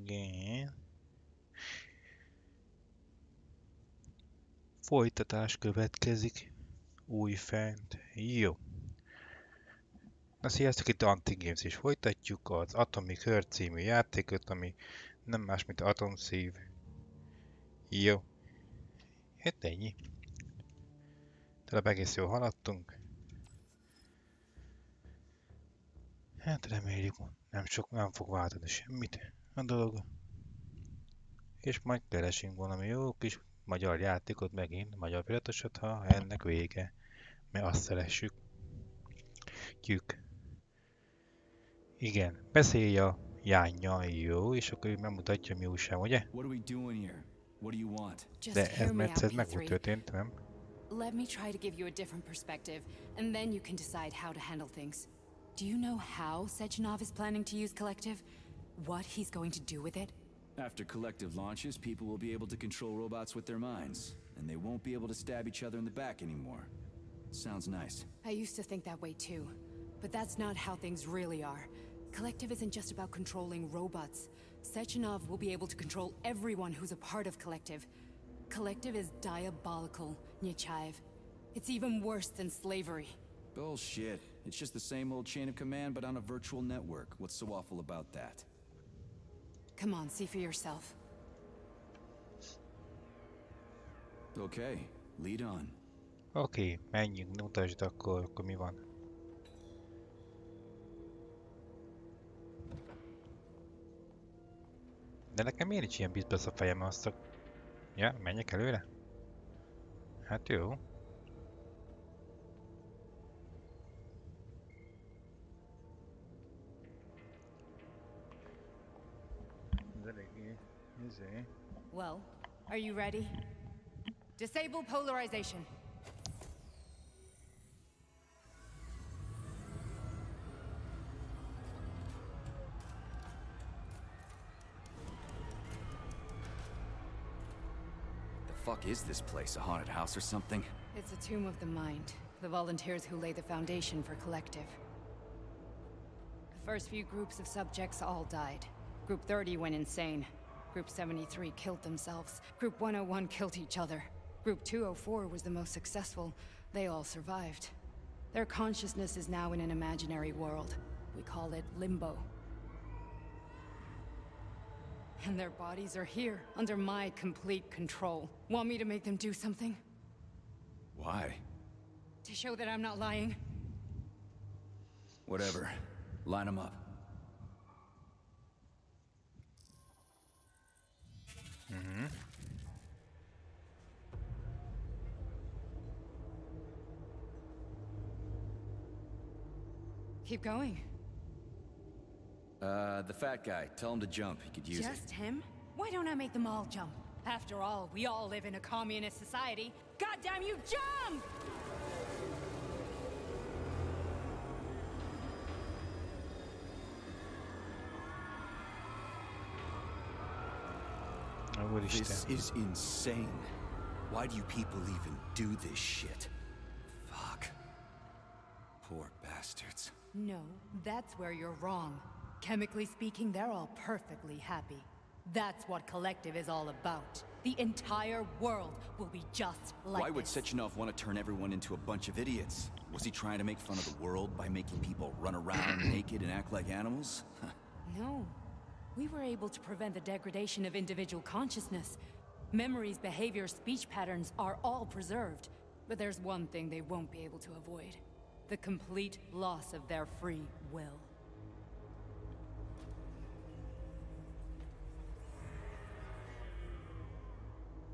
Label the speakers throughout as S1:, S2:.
S1: Igen. Folytatás következik. Újfent. Jó. Na sziasztok, itt Antigames is folytatjuk az Atomic Heart című játékot, ami nem más, mint atomszív. Jó. Hát ennyi. Tényleg egész jól haladtunk. Hát reméljük, nem fog változni semmit a dolog. És majd keresünk valami jó kis magyar játékot megint, magyar piratosat, ha ennek vége. Mert azt szeressük. Tyük. Igen, beszélj a Jánnyal, jó, és akkor ő megmutatja, mi újság, ugye? De ez mert ez meg volt történt, nem?
S2: Let me try to give you a different perspective, and then you can decide how to handle things. Do you know how Sechenov is planning to use Collective? What he's going to do with it?
S3: After Collective launches, people will be able to control robots with their minds, and they won't be able to stab each other in the back anymore. Sounds nice.
S2: I used to think that way too, but that's not how things really are. Collective isn't just about controlling robots. Sechenov will be able to control everyone who's a part of Collective. Collective is diabolical, Nechayev. It's even worse than slavery.
S3: Bullshit. It's just the same old chain of command, but on a virtual network. What's so awful about that?
S2: Come on, see for yourself.
S3: Okay, lead on.
S1: Oké, menjünk, mutasd akkor mi van. De nekem miért nincs ilyen bizbasz a fejem azt? Ja, menjek előre? Hát jó.
S2: Well, are you ready? Disable polarization.
S3: The fuck is this place? A haunted house or something?
S2: It's a tomb of the mind. The volunteers who lay the foundation for Collective. The first few groups of subjects all died. Group 30 went insane. Group 73 killed themselves. Group 101 killed each other. Group 204 was the most successful. They all survived. Their consciousness is now in an imaginary world. We call it Limbo. And their bodies are here, under my complete control. Want me to make them do something?
S3: Why?
S2: To show that I'm not lying?
S3: Whatever. Line them up.
S2: Keep going.
S3: The fat guy. Tell him to jump. He could use it.
S2: Just him? Why don't I make them all jump? After all, we all live in a communist society. Goddamn you, jump!
S3: This is insane. Why do you people even do this shit? Fuck. Poor bastards.
S2: No, that's where you're wrong. Chemically speaking, they're all perfectly happy. That's what Collective is all about. The entire world will be just like
S3: Why would
S2: this.
S3: Sechenov want to turn everyone into a bunch of idiots? Was he trying to make fun of the world by making people run around naked and act like animals?
S2: No. We were able to prevent the degradation of individual consciousness. Memories, behaviors, speech patterns are all preserved. But there's one thing they won't be able to avoid. The complete loss of their free will.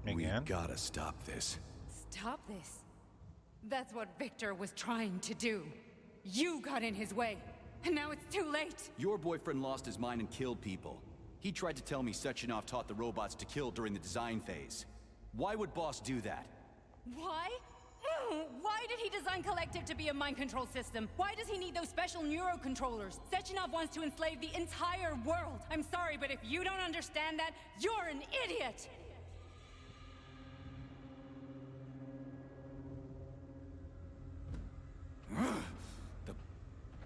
S3: We gotta stop this.
S2: Stop this. That's what Victor was trying to do. You got in his way, and now it's too late.
S3: Your boyfriend lost his mind and killed people. He tried to tell me Sechenov taught the robots to kill during the design phase. Why would Boss do that?
S2: Why? Why did he design Collective to be a mind control system? Why does he need those special neurocontrollers? Sechenov wants to enslave the entire world. I'm sorry, but if you don't understand that, you're an idiot!
S3: The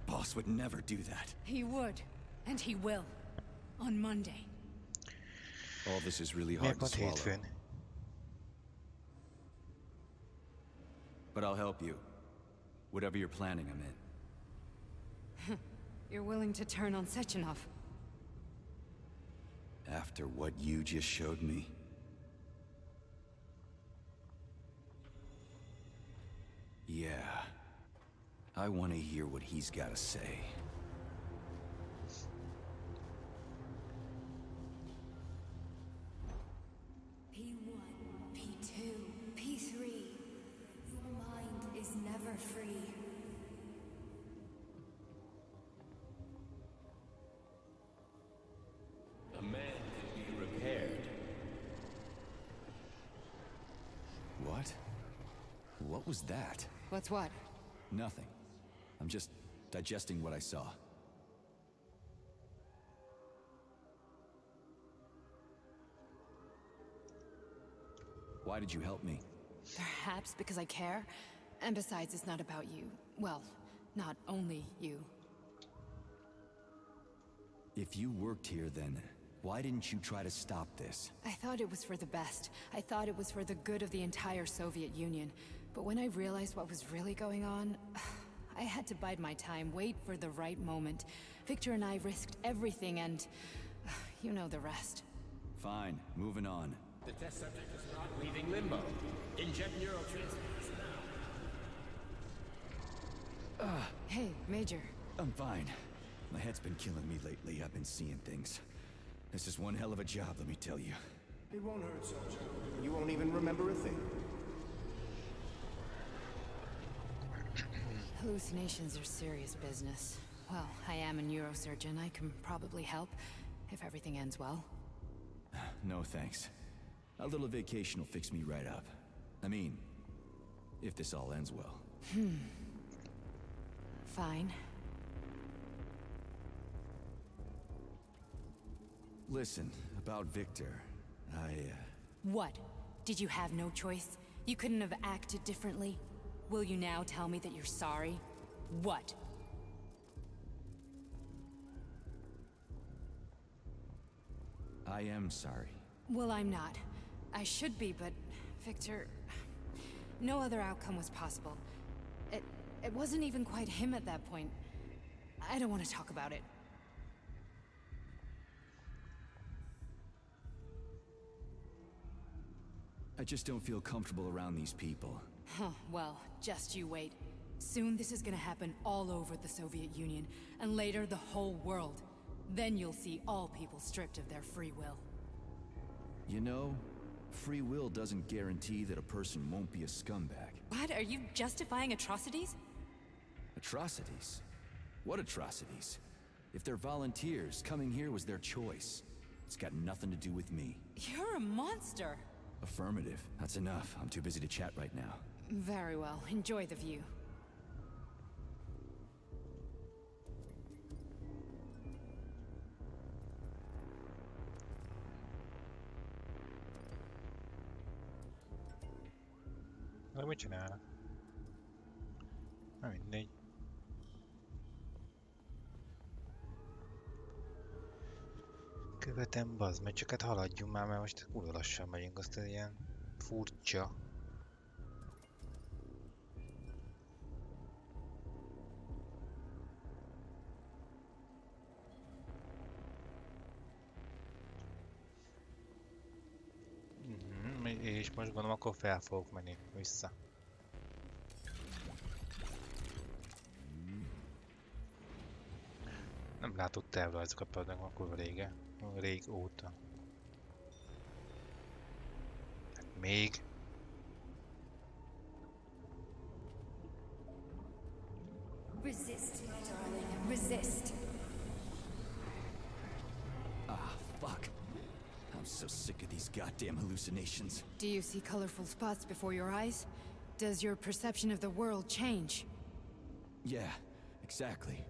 S3: boss would never do that.
S2: He would, and he will. On Monday.
S3: All this is really
S1: Miért
S3: hard to
S1: pont
S3: swallow.
S1: hétfőn?
S3: But I'll help you. Whatever you're planning, I'm in.
S2: You're willing to turn on Sechenov.
S3: After what you just showed me. Yeah. I want to hear what he's got to say.
S4: P1, P2, P3. Your mind is never free.
S5: A man can be repaired.
S3: What? What was that?
S2: What's what?
S3: Nothing. I'm just digesting what I saw. Why did you help me?
S2: Perhaps because I care. And besides, it's not about you. Well, not only you.
S3: If you worked here, then why didn't you try to stop this?
S2: I thought it was for the best. I thought it was for the good of the entire Soviet Union. But when I realized what was really going on, I had to bide my time, wait for the right moment. Victor and I risked everything and... you know the rest.
S3: Fine, moving on.
S5: The test subject is not leaving limbo. Inject neurotransmitters now.
S2: Hey, Major.
S3: I'm fine. My head's been killing me lately. I've been seeing things. This is one hell of a job, let me tell you.
S6: It won't hurt, soldier. You won't even remember a thing.
S2: Hallucinations are serious business. Well, I am a neurosurgeon. I can probably help, if everything ends well.
S3: No thanks. A little vacation will fix me right up. I mean, if this all ends well.
S2: Fine.
S3: Listen, about Victor,
S2: What? Did you have no choice? You couldn't have acted differently? Will you now tell me that you're sorry? What?
S3: I am sorry.
S2: Well, I'm not. I should be, but... Victor... No other outcome was possible. It wasn't even quite him at that point. I don't want to talk about it.
S3: I just don't feel comfortable around these people.
S2: Huh, well, just you wait. Soon this is gonna happen all over the Soviet Union, and later the whole world. Then you'll see all people stripped of their free will.
S3: You know, free will doesn't guarantee that a person won't be a scumbag.
S2: What? Are you justifying atrocities?
S3: Atrocities? What atrocities? If they're volunteers, coming here was their choice. It's got nothing to do with me.
S2: You're a monster!
S3: Affirmative. That's enough. I'm too busy to chat right now.
S2: Very well. Enjoy the view.
S1: De mit csinálnak? Na mindegy. Követem, bazd meg, csak hát haladjunk már, mert most kurva lassan megyünk, azt ilyen furcsa. És most gondolom, akkor fel fogok menni vissza. Nem látott tervrajzokat például akkor rég óta. Hát még.
S4: Resist, my darling. Resist.
S3: Ah, fuck. I'm so sick of these goddamn hallucinations.
S2: Do you see colorful spots before your eyes? Does your perception of the world change?
S3: Yeah, exactly.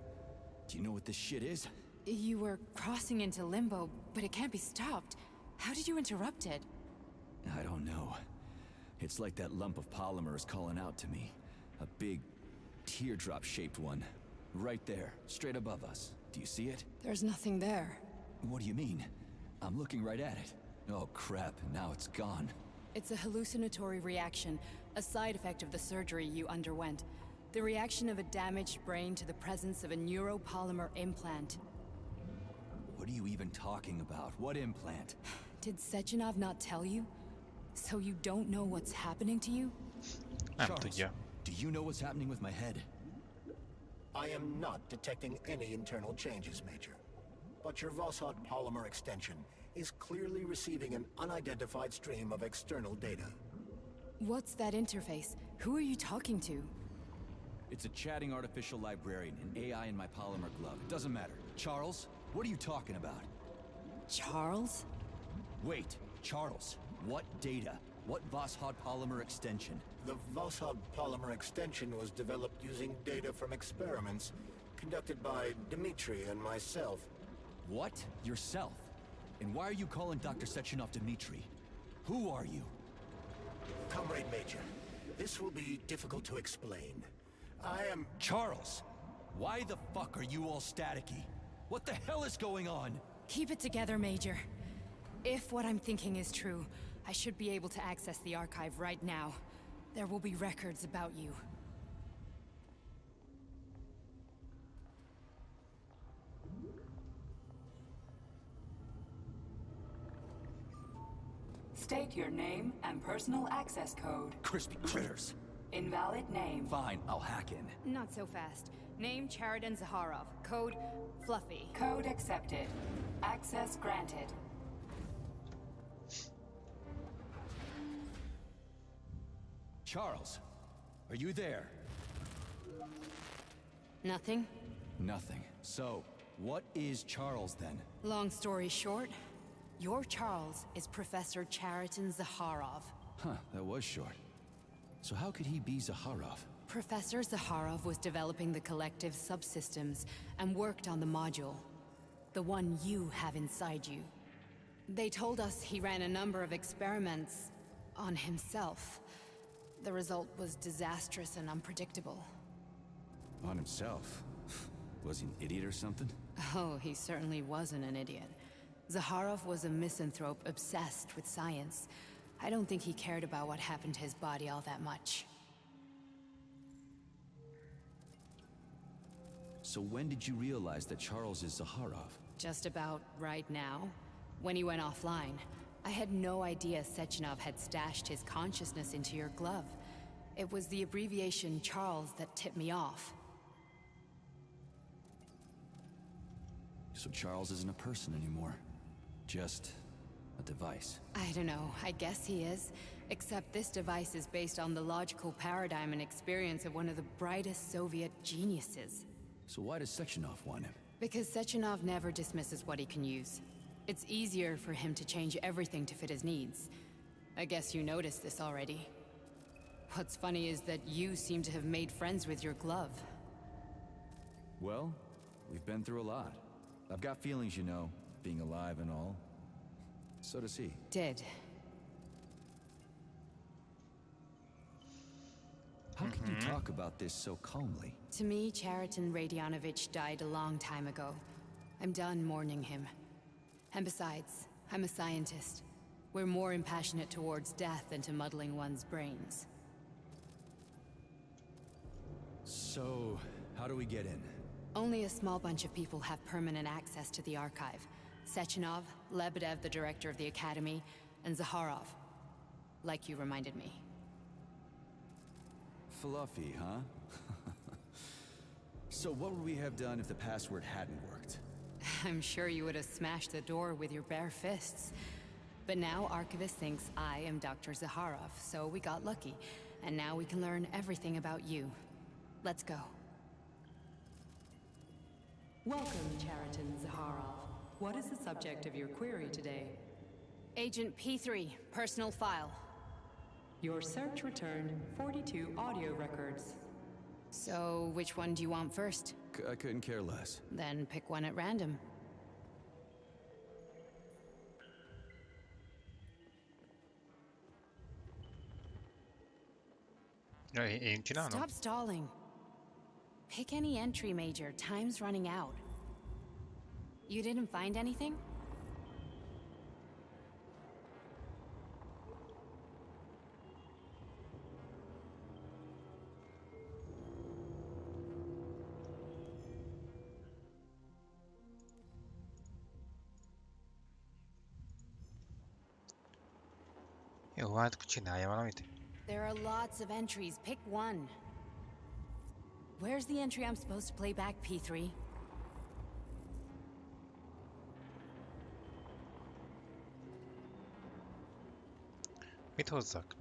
S3: Do you know what this shit is?
S2: You were crossing into limbo, but it can't be stopped. How did you interrupt it?
S3: I don't know. It's like that lump of polymer is calling out to me. A big, teardrop-shaped one. Right there, straight above us. Do you see it?
S2: There's nothing there.
S3: What do you mean? I'm looking right at it. Oh crap, now it's gone.
S2: It's a hallucinatory reaction, a side effect of the surgery you underwent. The reaction of a damaged brain to the presence of a neuropolymer implant.
S3: What are you even talking about? What implant?
S2: Did Sechenov not tell you? So you don't know what's happening to you?
S1: Nem
S3: Charles,
S1: tudja.
S3: do you know what's happening with my head?
S6: I am not detecting any internal changes, Major. But your Voshot polymer extension is clearly receiving an unidentified stream of external data.
S2: What's that interface? Who are you talking to?
S3: It's a chatting artificial librarian, an AI in my polymer glove. It doesn't matter. Charles, what are you talking about?
S2: Charles?
S3: Wait, Charles, what data? What Voshot polymer extension?
S6: The Voshot polymer extension was developed using data from experiments conducted by Dmitri and myself.
S3: What? Yourself? And why are you calling Dr. Sechenov Dmitri? Who are you?
S6: Comrade Major, this will be difficult to explain. I am...
S3: Charles! Why the fuck are you all staticky? What the hell is going on?
S2: Keep it together, Major. If what I'm thinking is true, I should be able to access the archive right now. There will be records about you.
S7: State your name and personal access code.
S3: Crispy critters.
S7: Invalid name.
S3: Fine, I'll hack in.
S2: Not so fast. Name Chariton Zaharov. Code Fluffy.
S7: Code accepted. Access granted.
S3: Charles, are you there?
S2: Nothing?
S3: Nothing. So, what is Charles then?
S2: Long story short, your Charles is Professor Chariton Zaharov.
S3: Huh, that was short. So how could he be Zaharov?
S2: Professor Zaharov was developing the collective subsystems and worked on the module. The one you have inside you. They told us he ran a number of experiments on himself. The result was disastrous and unpredictable.
S3: On himself? Was he an idiot or something?
S2: Oh, he certainly wasn't an idiot. Zaharov was a misanthrope obsessed with science. I don't think he cared about what happened to his body all that much.
S3: So when did you realize that Charles is Zaharov?
S2: Just about right now, when he went offline. I had no idea Sechenov had stashed his consciousness into your glove. It was the abbreviation Charles that tipped me off.
S3: So Charles isn't a person anymore. Just a device.
S2: I don't know, I guess he is. Except this device is based on the logical paradigm and experience of one of the brightest Soviet geniuses.
S3: So why does Sechenov want him?
S2: Because Sechenov never dismisses what he can use. It's easier for him to change everything to fit his needs. I guess you noticed this already. What's funny is that you seem to have made friends with your glove.
S3: Well, we've been through a lot. I've got feelings, you know, being alive and all. So does he.
S2: Did.
S3: How can you talk about this so calmly?
S2: To me, Chariton Radionovich died a long time ago. I'm done mourning him. And besides, I'm a scientist. We're more impassionate towards death than to muddling one's brains.
S3: So, how do we get in?
S2: Only a small bunch of people have permanent access to the archive. Sechenov, Lebedev, the director of the Academy, and Zaharov. Like you reminded me.
S3: Fluffy, huh? So what would we have done if the password hadn't worked?
S2: I'm sure you would have smashed the door with your bare fists. But now Archivist thinks I am Dr. Zaharov, so we got lucky. And now we can learn everything about you. Let's go.
S7: Welcome, Chariton Zaharov. What is the subject of your query today?
S2: Agent P3, personal file.
S7: Your search returned 42 audio records.
S2: So, which one do you want first?
S3: I couldn't care less.
S2: Then pick one at random.
S1: Ja, én csinálom?
S2: Stop stalling. Pick any entry, Major. Time's running out. You didn't find anything?
S1: Jó, hát csinálja valamit.
S2: There are lots of entries. Pick one. Where's the entry I'm supposed to play back, P3?
S1: Mit hozzak?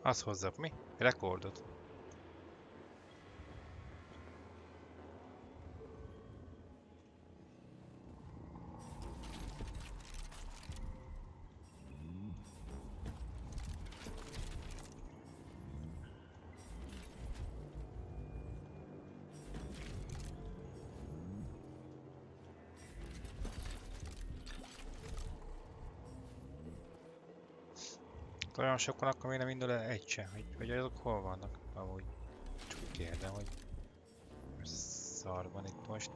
S1: Azt hozzak, mi? Rekordot. Olyan sokan akkor még nem indul el egy se, hogy azok hol vannak? Amúgy csak kérdem, hogy szar van itt most.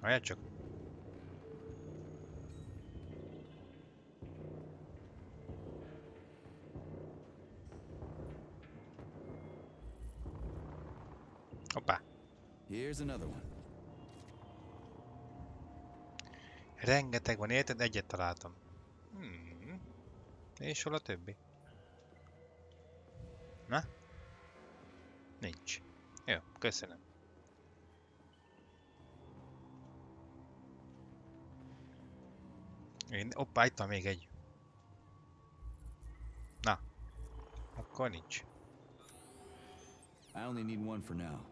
S1: Várjál csak. Hoppá.
S3: Here's another one.
S1: Rengeteg van, érted? Egyet találtam. És hol a többi? Na? Nincs. Jó, köszönöm. Hoppá, itt van még egy. Na. Akkor nincs.
S3: I only need one for now.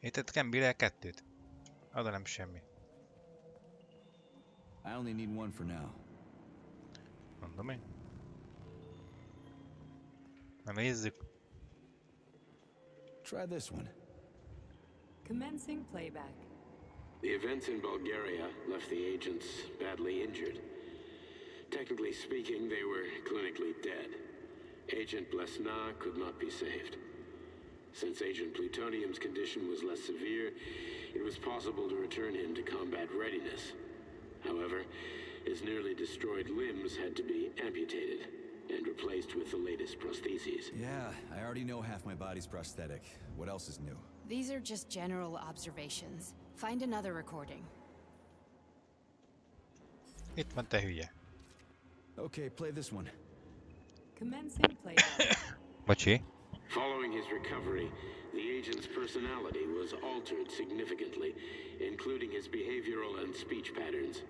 S1: Érted, Kembire kettőt. Oda nem semmi.
S3: I only need one for now.
S1: Mondom én. Na nézzük.
S3: Try this one.
S7: Commencing playback.
S5: The events in Bulgaria left the agents badly injured. Technically speaking, they were clinically dead. Agent Blesna could not be saved. Since Agent Plutonium's condition was less severe, it was possible to return him to combat readiness. However, his nearly destroyed limbs had to be amputated and replaced with the latest prostheses.
S3: Yeah, I already know half my body's prosthetic. What else is new?
S2: These are just general observations. Find another recording.
S1: Itt van, te hülye.
S3: Okay, play this one.
S7: Commencing playback.
S1: Bocsi.
S5: Following his recovery, the agent's personality was altered significantly, including his behavioral and speech patterns.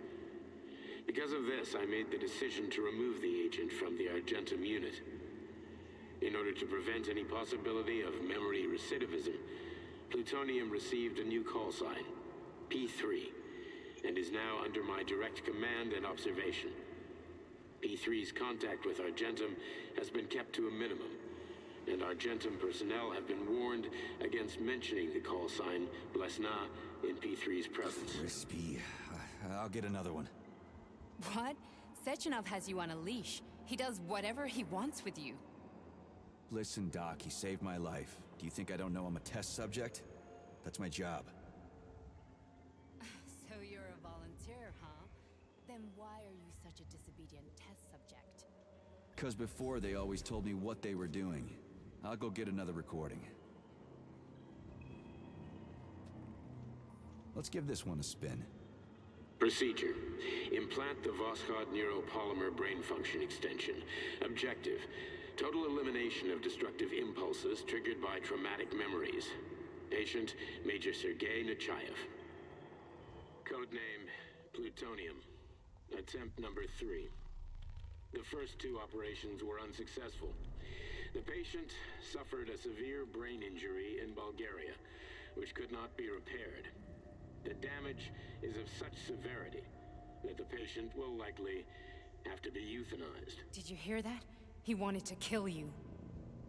S5: Because of this, I made the decision to remove the agent from the Argentum unit. In order to prevent any possibility of memory recidivism, Plutonium received a new call sign, P3, and is now under my direct command and observation. P3's contact with Argentum has been kept to a minimum, and Argentum personnel have been warned against mentioning the call sign Blesna in P3's presence.
S3: Crispy. I'll get another one.
S2: What? Sechenov has you on a leash. He does whatever he wants with you.
S3: Listen, Doc, he saved my life. Do you think I don't know I'm a test subject? That's my job.
S2: So you're a volunteer, huh? Then why are you such a disobedient test subject?
S3: 'Cause before they always told me what they were doing. I'll go get another recording. Let's give this one a spin.
S5: Procedure. Implant the Voskhod neuropolymer brain function extension. Objective. Total elimination of destructive impulses triggered by traumatic memories. Patient, Major Sergei Nechayev. Codename, Plutonium. Attempt number 3. The first 2 operations were unsuccessful. The patient suffered a severe brain injury in Bulgaria, which could not be repaired. The damage is of such severity that the patient will likely have to be euthanized.
S2: Did you hear that? He wanted to kill you.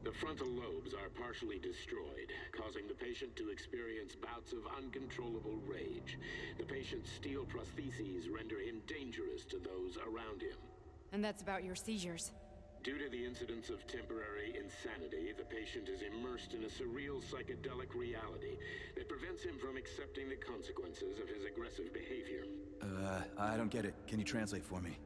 S5: The frontal lobes are partially destroyed, causing the patient to experience bouts of uncontrollable rage. The patient's steel prostheses render him dangerous to those around him.
S2: And that's about your seizures.
S5: Due to the incidence of temporary insanity, the patient is immersed in a surreal psychedelic reality that prevents him from accepting the consequences of his aggressive behavior.
S3: I don't get it. Can you translate for me?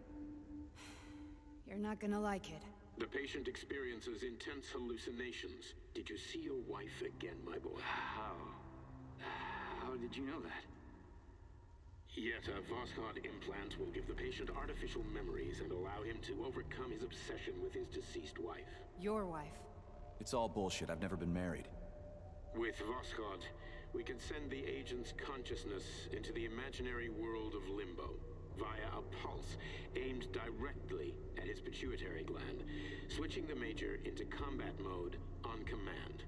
S2: You're not gonna like it.
S5: The patient experiences intense hallucinations. Did you see your wife again, my boy?
S3: How did you know that?
S5: Yet a Voskhod implant will give the patient artificial memories and allow him to overcome his obsession with his deceased wife.
S2: Your wife.
S3: It's all bullshit. I've never been married.
S5: With Voskhod, we can send the agent's consciousness into the imaginary world of limbo via a pulse aimed directly at his pituitary gland, switching the Major into combat mode on command.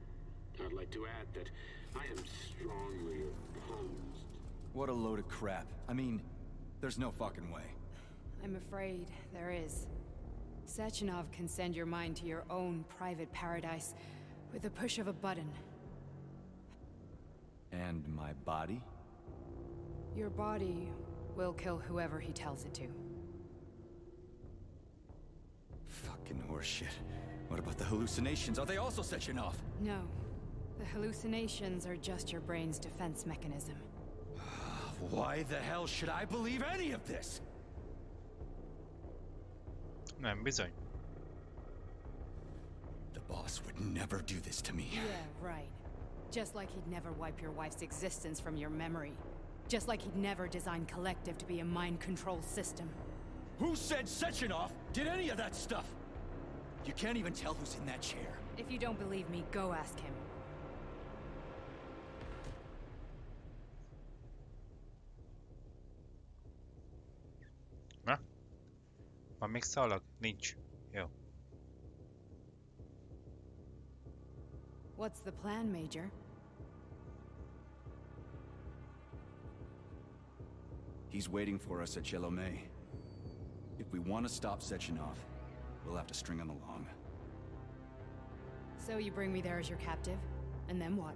S5: I'd like to add that I am strongly opposed.
S3: What a load of crap. I mean, there's no fucking way.
S2: I'm afraid there is. Sechenov can send your mind to your own private paradise with a push of a button.
S3: And my body?
S2: Your body will kill whoever he tells it to.
S3: Fucking horseshit. What about the hallucinations? Are they also setting off?
S2: No. The hallucinations are just your brain's defense mechanism.
S3: Why the hell should I believe any of this?
S1: Nem bizony.
S3: The boss would never do this to me.
S2: Yeah, right. Just like he'd never wipe your wife's existence from your memory. Just like he'd never design Collective to be a mind control system.
S3: Who said Sechenov did any of that stuff? You can't even tell who's in that chair.
S2: If you don't believe me, go ask him.
S1: Na? Van még szalag? Nincs. Jó.
S2: What's the plan, Major?
S3: He's waiting for us at Chelomey. If we want to stop Sechenov, we'll have to string him along.
S2: So you bring me there as your captive? And then what?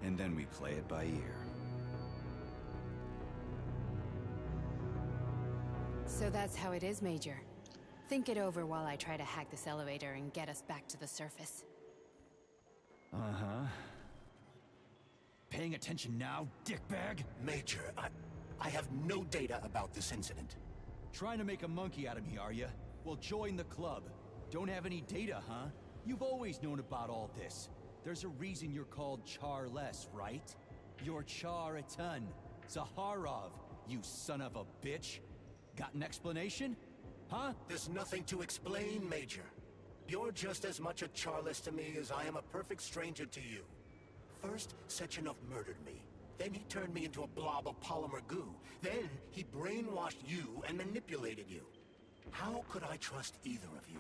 S3: And then we play it by ear.
S2: So that's how it is, Major. Think it over while I try to hack this elevator and get us back to the surface.
S3: Uh-huh. Paying attention now, dickbag?
S6: Major, I have no data about this incident.
S3: Trying to make a monkey out of me, are you? Well, join the club. Don't have any data, huh? You've always known about all this. There's a reason you're called Charless, right? You're Char a ton. Zaharov, you son of a bitch. Got an explanation? Huh?
S6: There's nothing to explain, Major. You're just as much a Charless to me as I am a perfect stranger to you. First, Sechenov murdered me. Then he turned me into a blob of polymer goo. Then he brainwashed you and manipulated you. How could I trust either of you?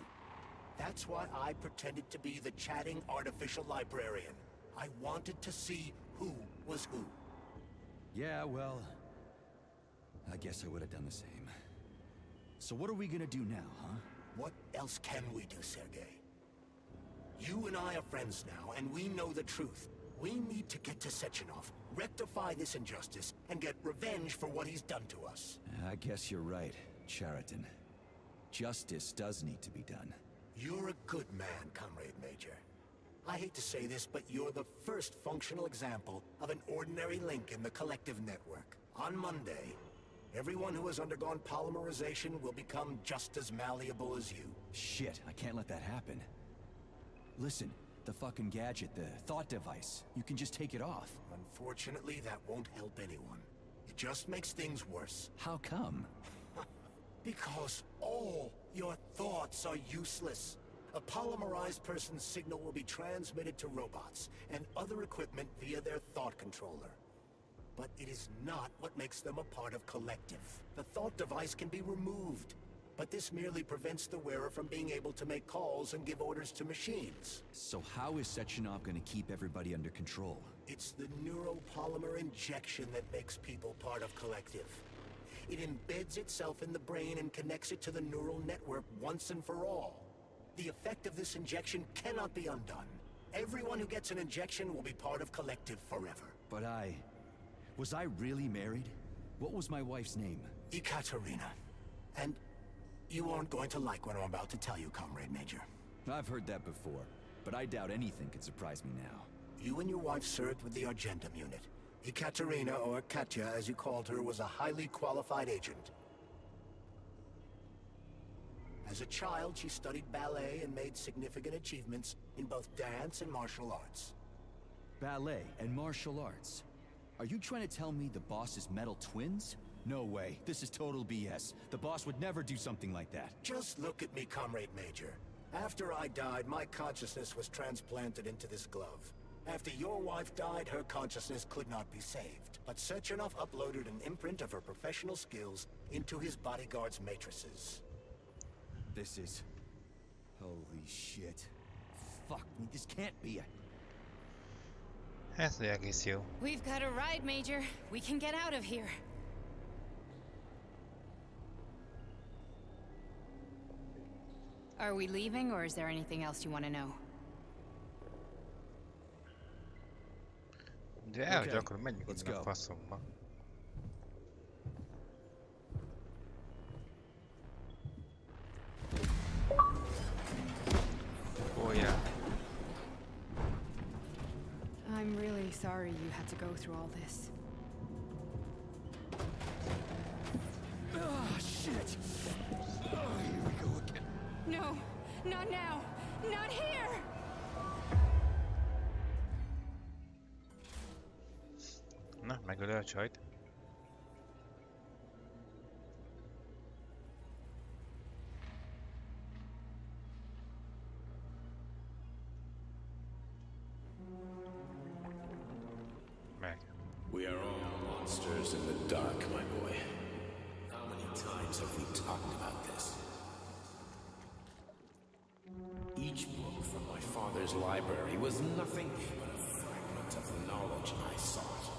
S6: That's why I pretended to be the chatting artificial librarian. I wanted to see who was who.
S3: Yeah, well... I guess I would have done the same. So what are we gonna do now, huh?
S6: What else can we do, Sergei? You and I are friends now, and we know the truth. We need to get to Sechenov, rectify this injustice, and get revenge for what he's done to us.
S3: I guess you're right, Chariton. Justice does need to be done.
S6: You're a good man, Comrade Major. I hate to say this, but you're the first functional example of an ordinary link in the Collective network. On Monday, everyone who has undergone polymerization will become just as malleable as you.
S3: Shit, I can't let that happen. Listen, the fucking gadget, the thought device, you can just take it off.
S6: Unfortunately, that won't help anyone. It just makes things worse.
S3: How come?
S6: Because all your thoughts are useless. A polymerized person's signal will be transmitted to robots and other equipment via their thought controller. But it is not what makes them a part of Collective. The thought device can be removed. but this merely prevents the wearer from being able to make calls and give orders to machines.
S3: So how is Sechenov gonna keep everybody under control?
S6: It's the neuropolymer injection that makes people part of Collective. It embeds itself in the brain and connects it to the neural network once and for all. The effect of this injection cannot be undone. Everyone who gets an injection will be part of Collective forever.
S3: But was I really married? What was my wife's name?
S6: Ekaterina. And you aren't going to like what I'm about to tell you, Comrade Major.
S3: I've heard that before, but I doubt anything could surprise me now.
S6: You and your wife served with the Argentum unit. Ekaterina, or Katya as you called her, was a highly qualified agent. As a child, she studied ballet and made significant achievements in both dance and martial arts.
S3: Ballet and martial arts? Are you trying to tell me the boss is metal twins? No way. This is total BS. The boss would never do something like that.
S6: Just look at me, Comrade Major. After I died, my consciousness was transplanted into this glove. After your wife died, her consciousness could not be saved. But Sechenov uploaded an imprint of her professional skills into his bodyguard's matrices.
S3: This is... holy shit. Fuck me, this can't be a...
S1: Ez egész jó.
S2: We've got a ride, Major. We can get out of here. Are we leaving, or is there anything else you want to know?
S1: De elhogy
S3: Okay,
S1: akkor menjünk
S3: let's
S1: innen a
S3: go.
S1: faszomba. Oh yeah.
S2: I'm really sorry you had to go through all this.
S3: Oh, shit! Oh, here we go again.
S2: No, not now! Not here!
S1: Na, megölő a csajt. Meg.
S5: We are all monsters in the dark, my boy. How many times have we talked about this? Each book from my father's library was nothing but a fragment of the knowledge I sought.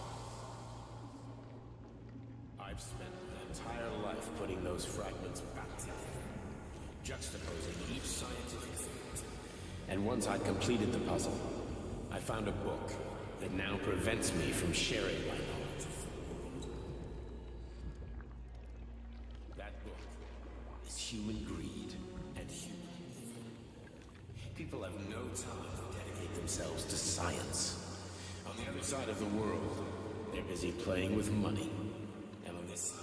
S5: I've spent an entire life putting those fragments back together, juxtaposing each scientific fact. And once I'd completed the puzzle, I found a book that now prevents me from sharing my knowledge with the world. That book is human greed and human evil. People have no time to dedicate themselves to science. On the other side of the world, they're busy playing with money. And on this side,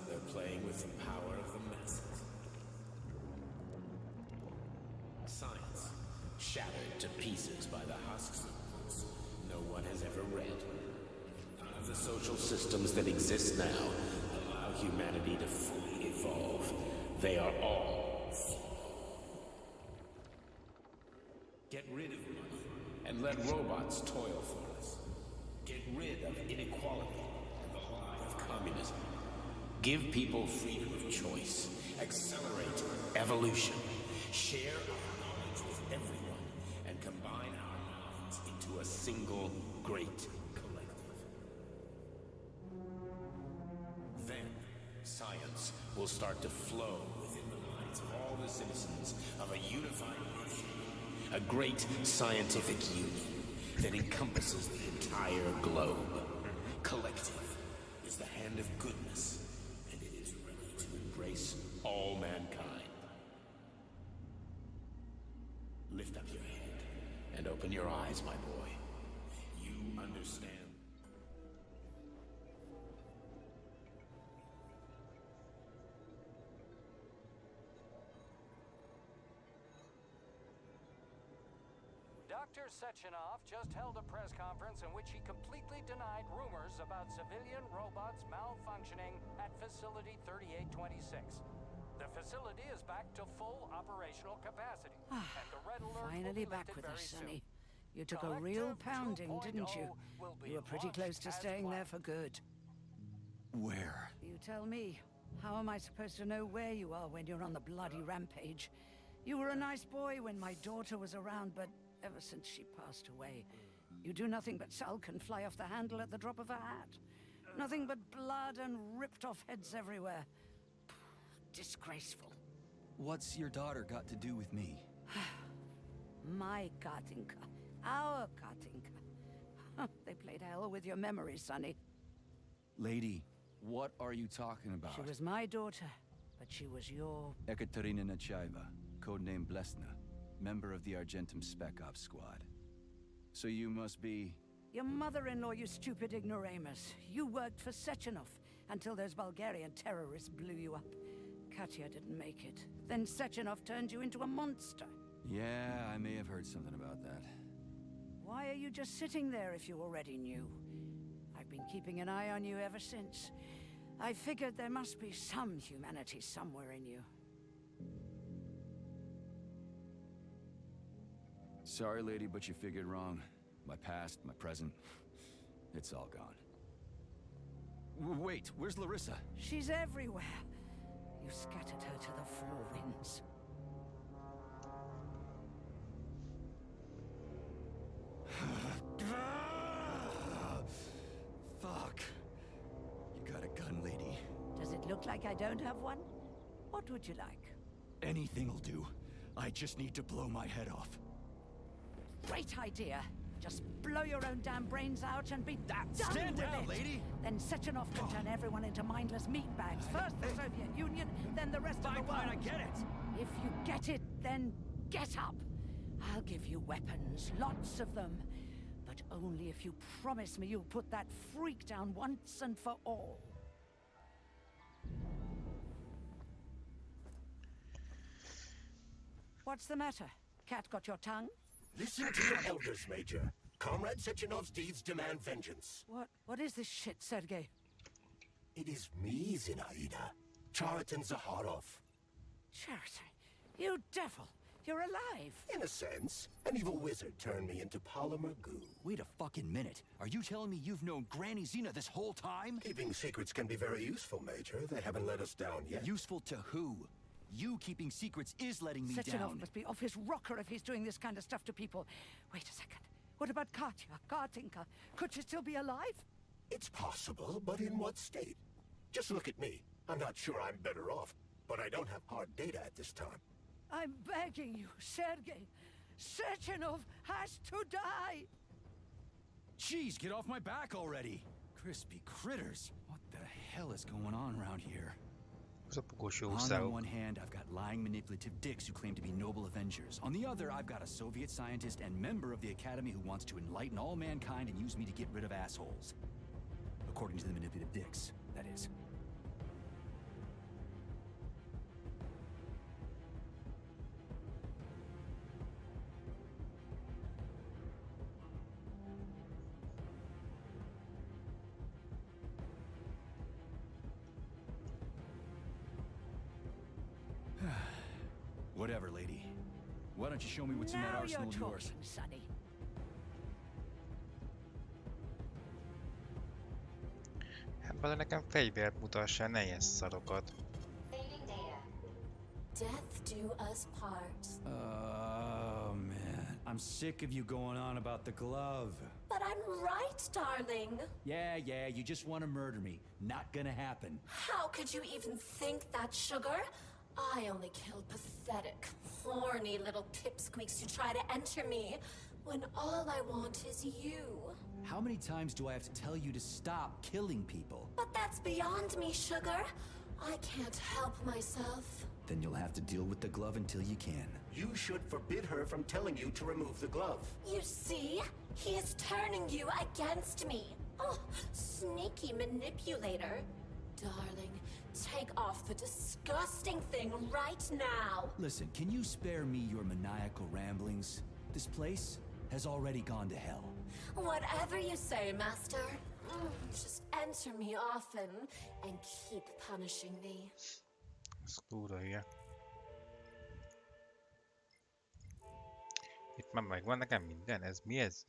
S5: they're playing with the power of the masses. Science, shattered to pieces by the husks of books no one has ever read. None of the social systems that exist now allow humanity to fully evolve. They are all flawed. Get rid of money and let robots toil for us. Get rid of inequality and the lie of communism. Give people freedom of choice. Accelerate evolution. Share our knowledge with everyone and combine our minds into a single great collective. Then, science will start to flow within the minds of all the citizens of a unified nation. A great scientific union that encompasses the entire globe. Collective is the hand of goodness, and it is ready to embrace all mankind. Lift up your head and open your eyes, my boy. You understand.
S8: Dr. Sechenov just held a press conference in which he completely denied rumors about civilian robots malfunctioning at Facility 3826. The facility is back to full operational capacity, and the red alert will
S9: Finally
S8: be
S9: back
S8: lifted
S9: with
S8: very
S9: us,
S8: soon.
S9: Sonny. You took a real
S8: Collective
S9: pounding,
S8: 2.0
S9: didn't you?
S8: will be
S9: You were pretty
S8: launched
S9: close to
S8: as
S9: staying there
S8: planned.
S9: for good.
S3: Where?
S9: You tell me. How am I supposed to know where you are when you're on the bloody rampage? You were a nice boy when my daughter was around, but ever since she passed away, you do nothing but sulk and fly off the handle at the drop of a hat. Nothing but blood and ripped off heads everywhere. Disgraceful.
S3: What's your daughter got to do with me?
S9: My Katinka. Our Katinka. They played hell with your memory, Sonny.
S3: Lady, what are you talking about?
S9: She was my daughter, but she was your...
S3: Ekaterina Nechaeva, codename Blesna, member of the Argentum Spec Ops squad. So you must be...
S9: Your mother-in-law, you stupid ignoramus. You worked for Sechenov until those Bulgarian terrorists blew you up. Katya didn't make it. Then Sechenov turned you into a monster.
S3: Yeah, I may have heard something about that.
S9: Why are you just sitting there if you already knew? I've been keeping an eye on you ever since. I figured there must be some humanity somewhere in you.
S3: Sorry, lady, but you figured wrong. My past, my present, it's all gone. Wait, where's Larissa?
S9: She's everywhere. You scattered her to the four winds.
S3: Fuck. You got a gun, lady.
S9: Does it look like I don't have one? What would you like?
S3: Anything'll do. I just need to blow my head off.
S9: Great idea. Just blow your own damn brains out and be done
S3: Stand
S9: with
S3: down,
S9: it.
S3: lady!
S9: Then Sechenov can turn everyone into mindless meatbags. First the Soviet Union, then the rest of the world.
S3: Fine, I get it.
S9: If you get it, then get up. I'll give you weapons, lots of them. But only if you promise me you'll put that freak down once and for all. What's the matter? Cat got your tongue?
S6: Listen to your elders, Major. Comrade Sechenov's deeds demand vengeance.
S9: What is this shit, Sergei?
S6: It is me, Zinaida. Chariton Zaharov.
S9: Chariton, you devil! You're alive!
S6: In a sense, an evil wizard turned me into polymer goo.
S3: Wait a fucking minute. Are you telling me you've known Granny Zena this whole time?
S6: Keeping secrets can be very useful, Major. They haven't let us down yet.
S3: Useful to who? You keeping secrets is letting me
S9: Sechenov
S3: down.
S9: must be off his rocker if he's doing this kind of stuff to people. Wait a second. What about Katya, Katinka? Could she still be alive?
S6: It's possible, but in what state? Just look at me. I'm not sure I'm better off, but I don't have hard data at this time.
S9: I'm begging you, Sergei. Sechenov has to die!
S3: Jeez, get off my back already! Crispy critters! What the hell is going on around here? On one hand, I've got lying, manipulative dicks who claim to be noble avengers. On the other, I've got a Soviet scientist and member of the Academy who wants to enlighten all mankind and use me to get rid of assholes. According to the manipulative dicks, that is. Whatever, lady. Why don't you show me what's in that
S9: Now
S3: arsenal
S9: you're
S3: of yours?
S9: talking, Sonny.
S1: Hát bele nekem fegyvert mutassa, ne ilyen szarokat.
S4: Saving data. Death do us part.
S3: Oh, man. I'm sick of you going on about the glove.
S4: But I'm right, darling.
S3: Yeah, you just want to murder me. Not gonna happen.
S4: How could you even think that, sugar? I only kill pathetic, horny little pipsqueaks who try to enter me, when all I want is you.
S3: How many times do I have to tell you to stop killing people?
S4: But that's beyond me, sugar. I can't help myself.
S3: Then you'll have to deal with the glove until you can.
S6: You should forbid her from telling you to remove the glove.
S4: You see? He is turning you against me. Oh, sneaky manipulator. Darling, take off the disgusting thing right now.
S3: Listen, can you spare me your maniacal ramblings? This place has already gone to hell.
S4: Whatever you say, Master. Just enter me often and keep punishing me.
S1: Ez kurva hülye. Itt már megvan nekem minden? Ez mi ez?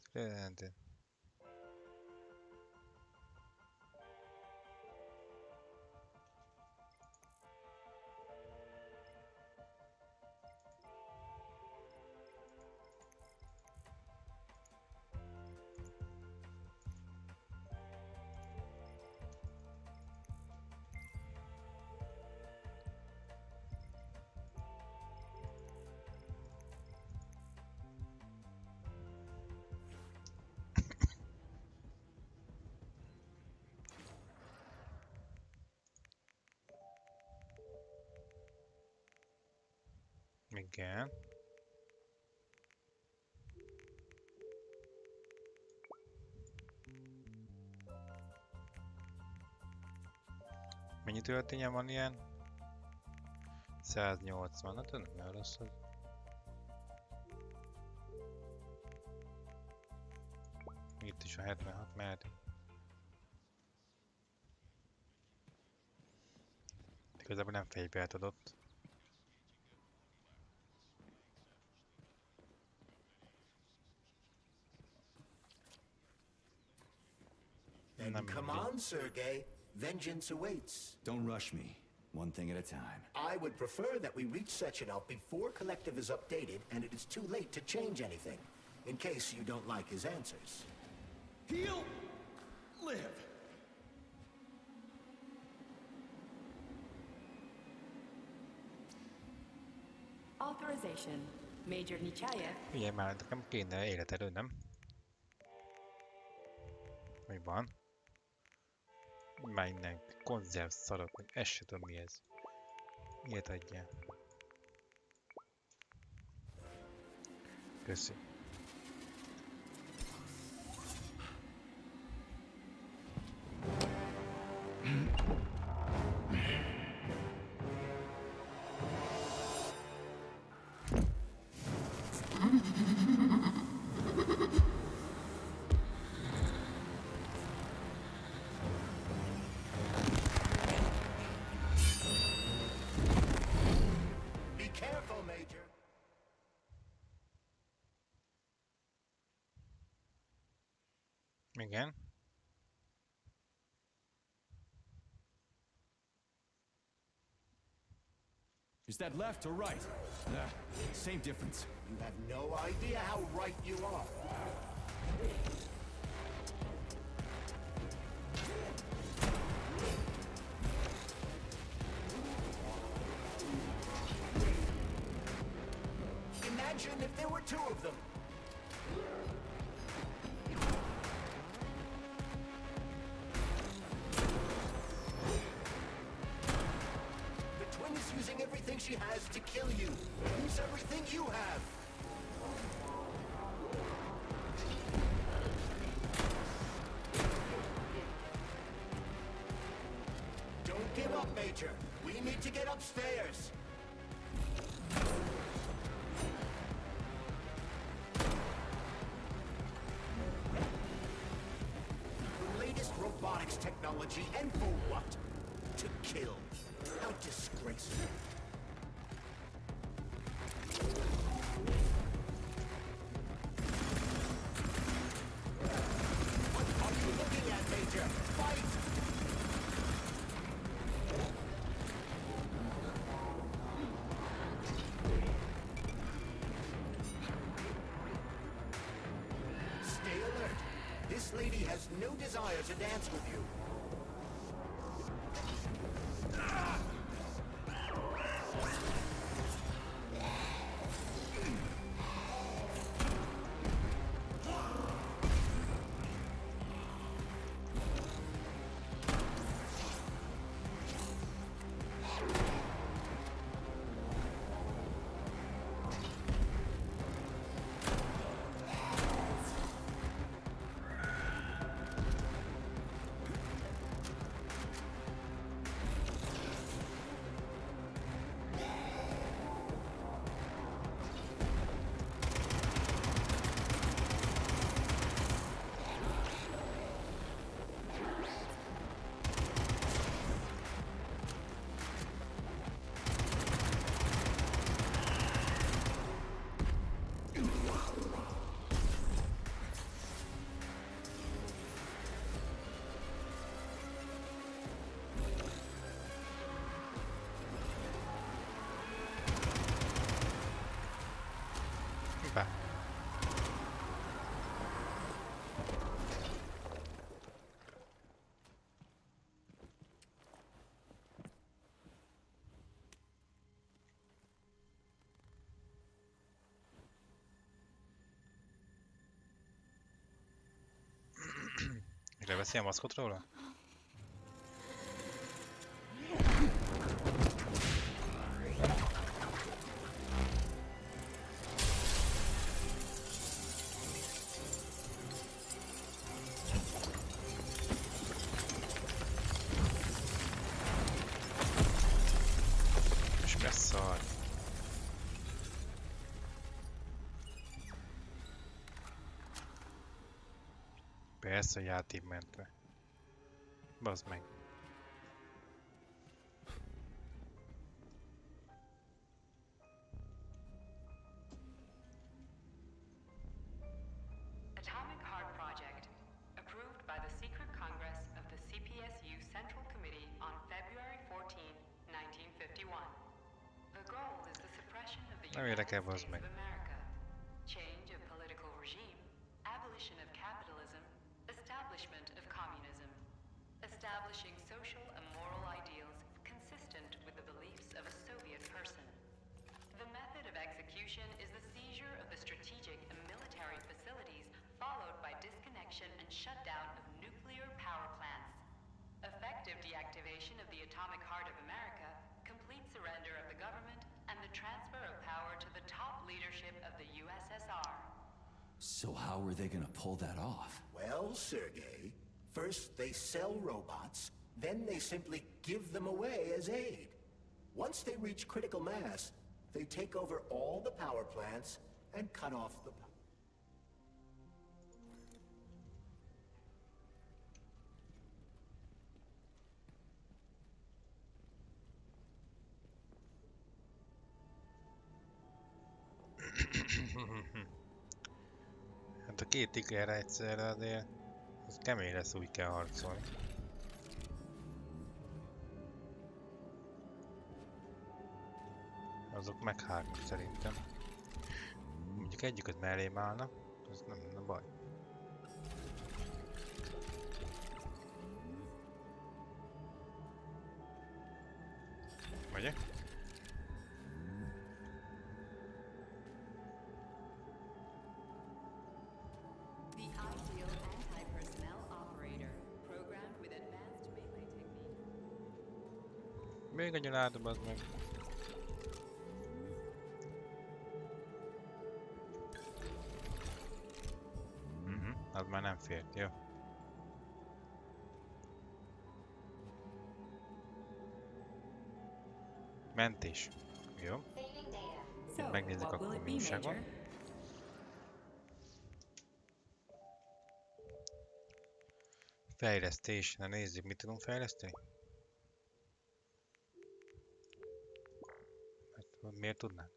S1: Igen. Mennyi tölténye van ilyen? 180, hát nem olyan rossz az. Itt is a 76 mehet. Igazából nem fegyvert adott.
S6: Then
S1: Nem
S6: come
S1: mindegy.
S6: on, Sergei. Vengeance awaits.
S3: Don't rush me. One thing at a time.
S6: I would prefer that we reach Sechenov before Collective is updated and it is too late to change anything, in case you don't like his answers.
S3: He'll live.
S7: Authorization. Major Nechayev.
S1: Ugye már nekem kéne életerő, nem? Mi van? Már innen konzerv szarok, hogy ezt se tudom mi ez. Ilyet adjál. Köszi.
S6: Be careful, Major.
S1: Igen.
S3: Is that left or right? Same difference.
S6: You have no idea how right you are. Imagine if there were two of them. The twin is using everything she has to kill you. Use everything you have. Don't give up, Major. We need to get upstairs. The latest robotics technology, and for what? To kill. How disgraceful. What are you looking at, Major? Fight! Stay alert. This lady has no desire to dance with you.
S1: Be. Leveszi a maszkot róla? Persze, hogy átív mentve. Bazd meg.
S7: Atomic Heart Project, approved by the Secret Congress of the CPSU Central Committee on February 14, 1951. The goal is the suppression of the
S1: Nem
S7: United
S1: érdekel, bazd
S7: States
S1: meg.
S7: of America, change of political regime, abolition of capitalism, establishment of communism, establishing social and moral ideals consistent with the beliefs of a Soviet person. The method of execution is the seizure of the strategic and military facilities, followed by disconnection and shutdown of nuclear power plants. Effective deactivation of the atomic heart of America, complete surrender of the government, and the transfer of power to the top leadership of the USSR.
S3: So how are they gonna pull that off?
S6: Well, Sergei, first they sell robots, then they simply give them away as aid. Once they reach critical mass, they take over all the power plants and cut off the...
S1: Hát a két ikerre egyszerre azért az kemény lesz, úgy kell harcolni. Azok meghágnak szerintem. Mondjuk egyiket mellém állna, az nem baj. Megyek?
S7: The ideal anti-personnel operator, programmed with advanced melee technique.
S1: Még egy látom, az meg. Az már nem fért, jó. Mentés. Jó.
S7: So,
S1: Megnézzük
S7: what will
S1: akkor
S7: it
S1: mi
S7: be,
S1: újság van.
S7: Major?
S1: Fejlesztés. Na nézzük, mit tudunk fejleszteni. Hát, miért tudnánk?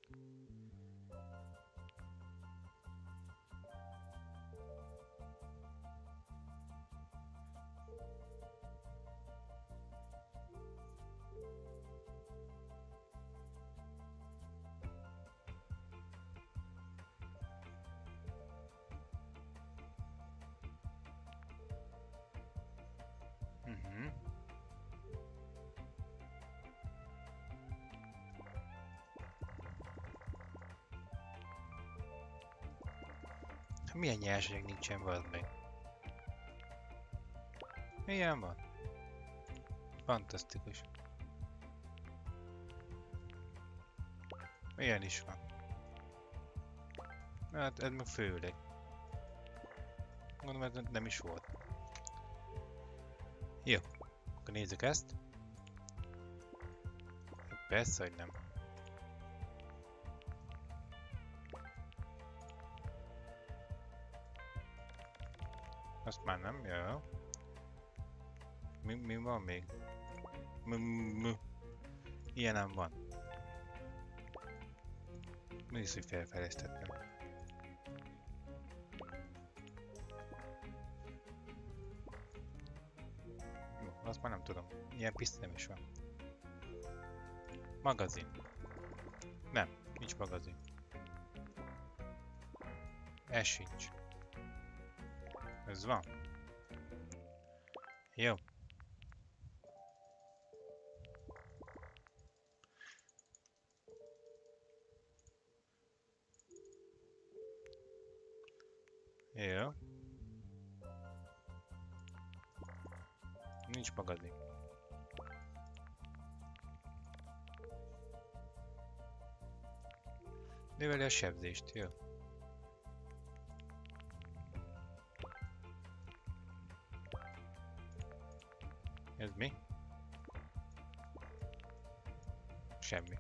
S1: Milyen nyersanyag nincsen, vazd meg. Milyen van? Fantasztikus. Milyen is van. Hát ez meg főleg. Gondolom, ez nem is volt. Jó, akkor nézzük ezt. Persze, hogy nem. Azt már nem, jó. Mi van még? Ilyen nem van. Mi is, hogy felfejlesztettem. Jó, azt már nem tudom. Ilyen pisztoly nem is van. Magazin. Nem, nincs magazin. Ez sincs. Ez van. Jó. Jó. Nincs magazin. Növeli a sebzést, jó. Ez mi? Semmi.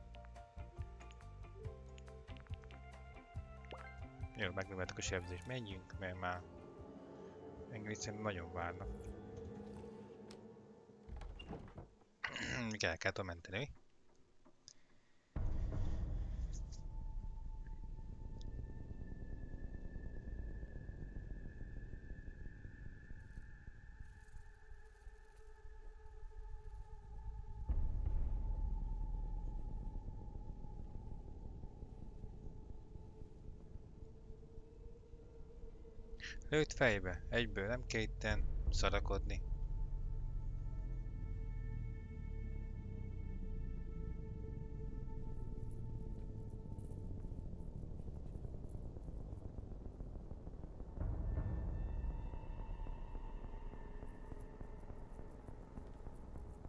S1: Jó, megnöveltük a sebzést. Menjünk, mert már Engem itt szerintem nagyon várnak. Még el kell tudom menteni, mi? Lőtt fejbe, egyből, nem kell itten szarakodni.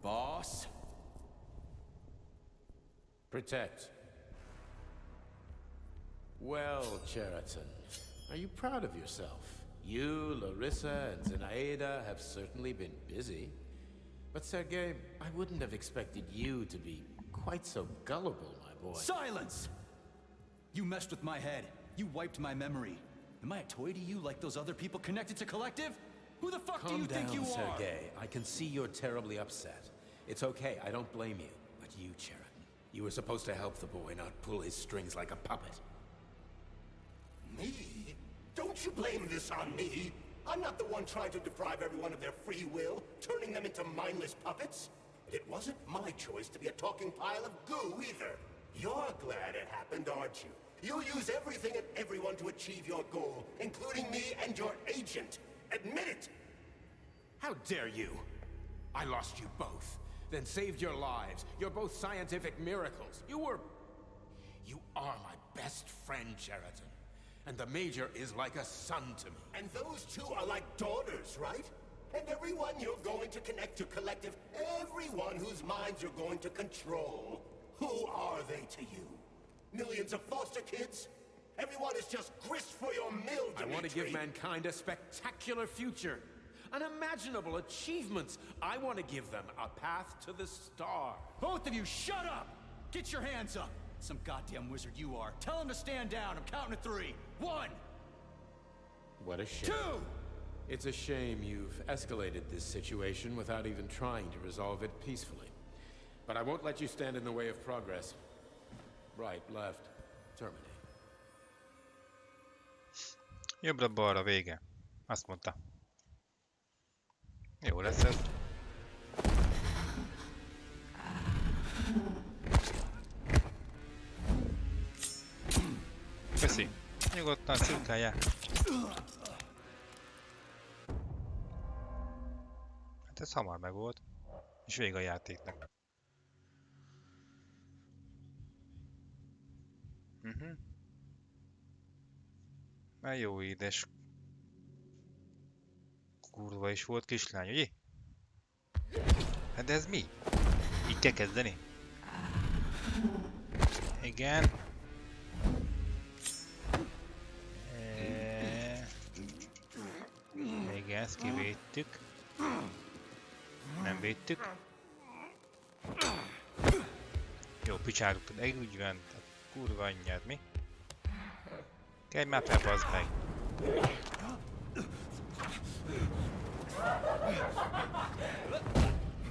S3: Boss?
S10: Protect. Well, Cheriton, are you proud of yourself? You, Larissa, and Zenaida have certainly been busy. But Sergei, I wouldn't have expected you to be quite so gullible, my boy.
S3: Silence! You messed with my head. You wiped my memory. Am I a toy to you like those other people connected to Collective? Who the fuck do you think you are?
S10: Calm down, Sergei. I can see you're terribly upset. It's okay, I don't blame you. But you, Cheriton, you were supposed to help the boy, not pull his strings like a puppet.
S6: Me? Don't you blame this on me? I'm not the one trying to deprive everyone of their free will, turning them into mindless puppets. And it wasn't my choice to be a talking pile of goo either. You're glad it happened, aren't you? You'll use everything and everyone to achieve your goal, including me and your agent. Admit it!
S10: How dare you? I lost you both, then saved your lives. You're both scientific miracles. You are my best friend, Cheriton. And the Major is like a son to me.
S6: And those two are like daughters, right? And everyone you're going to connect to Collective, everyone whose minds you're going to control. Who are they to you? Millions of foster kids? Everyone is just grist for your mill, Dimitri.
S10: I want to give mankind a spectacular future. Unimaginable achievements. I want to give them a path to the stars.
S3: Both of you, shut up! Get your hands up! Some goddamn wizard you are. Tell him to stand down. I'm counting to 3. 1!
S10: What a shame.
S3: 2!
S10: It's a shame you've escalated this situation without even trying to resolve it peacefully. But I won't let you stand in the way of progress. Right, left, terminate.
S1: Jobbra-balra, vége. Azt mondta. Jó lesz ez. Köszi. Nyugodtan szurkálják. Hát ez hamar megvolt. És vége a játéknak. Már jó édes kurva is volt kislány, ugye? Hát de ez mi? Így kell kezdeni? Igen. Igen, ezt kivédtük. Nem védtük. Jó, picsáruk, de úgy van. Kurva anyját, mi? Kelj már fel, bazd meg!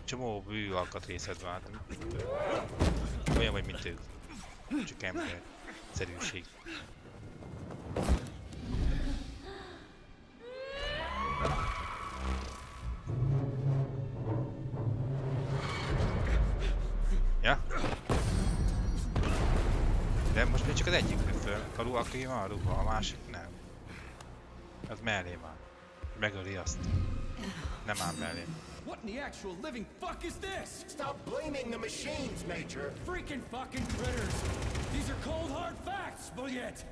S1: Csomó bű alkatrészed van. Olyan vagy, mint ők. Csak ember. Szerűség. Ja? De most még csak az egyik nő föl. Falu, aki van rúgva, a másik nem. Az mellé van. Megöli azt. Nem áll mellé.
S3: What in the actual living fuck is this?
S6: Stop blaming the machines, Major.
S3: Freaking fucking critters! These are cold hard facts, Bullet!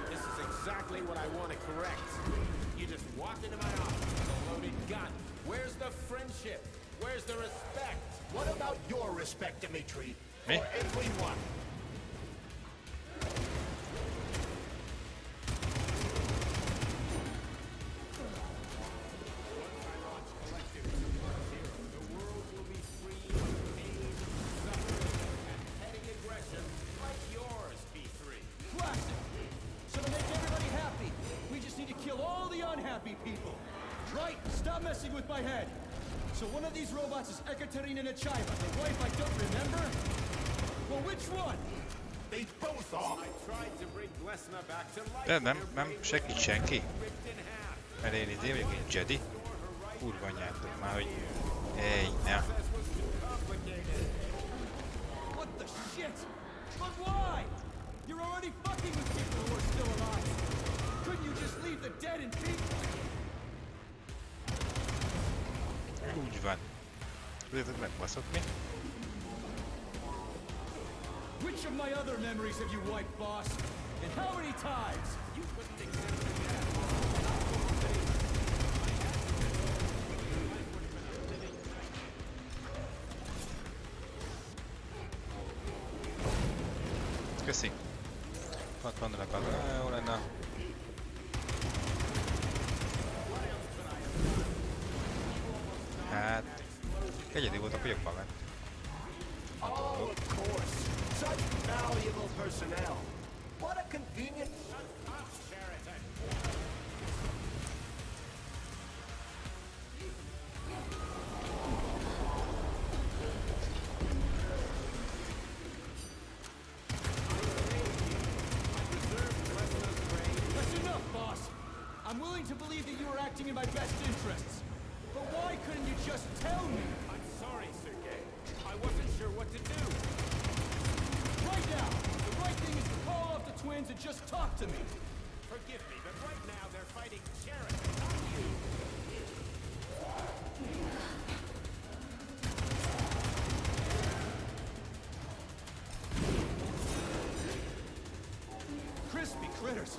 S10: This is exactly what I want to correct. You just walked into my office with a loaded gun. Where's the friendship? Where's the respect?
S6: What about your respect, Dimitri?
S1: Me?
S6: For everyone.
S3: messing with my head. So one of these robots is Ekaterina Nechaeva, the wife I don't remember? Well, which one?
S6: They both are.
S10: I tried to bring Glesna back to life.
S1: De nem segít senki. Mert én izé vagyok, én Jedi. Kurva anyátok már, hogy... Ej, ne.
S3: What the shit? But why? You're already fucking with people who are still alive. Couldn't you just leave the dead in peace?
S1: Úgy van. Tudod, megbaszott mi?
S3: Which of my other memories have you wiped, boss? And how many times? You couldn't accept that.
S1: Köszi. Ott vannak a... Jó lenne. Hát... Egyedi voltak, hogy jobban ment.
S6: Oh, of course. Such valuable personnel. What a convenient...
S3: That's enough, boss. I'm willing to believe that you were acting in my best interests. But why couldn't you just tell me?
S10: I'm sorry, Sergei. I wasn't sure what to do.
S3: Right now, the right thing is to call off the twins and just talk to me.
S10: Forgive me, but right now they're fighting Sheridan, not you.
S3: Crispy critters.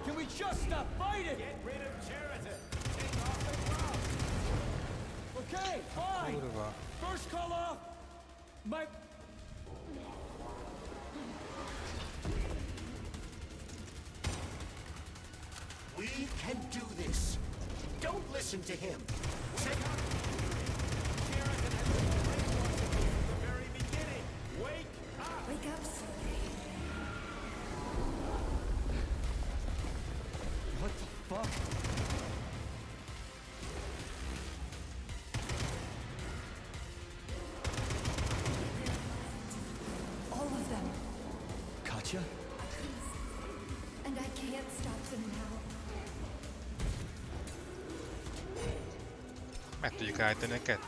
S3: Can we just stop fighting?
S10: Get rid of Sheridan. Take off the gloves.
S3: Okay, fine.
S1: Kurva.
S3: First call off. My...
S6: We can do this. Don't listen to him.
S10: Sheridan has been brainwashed from the very beginning. Wake up!
S4: Wake up, Sergei.
S3: What the fuck?
S4: All of them.
S3: Katya?
S4: And I can't stop them now.
S1: Meg tudjuk állítani őket?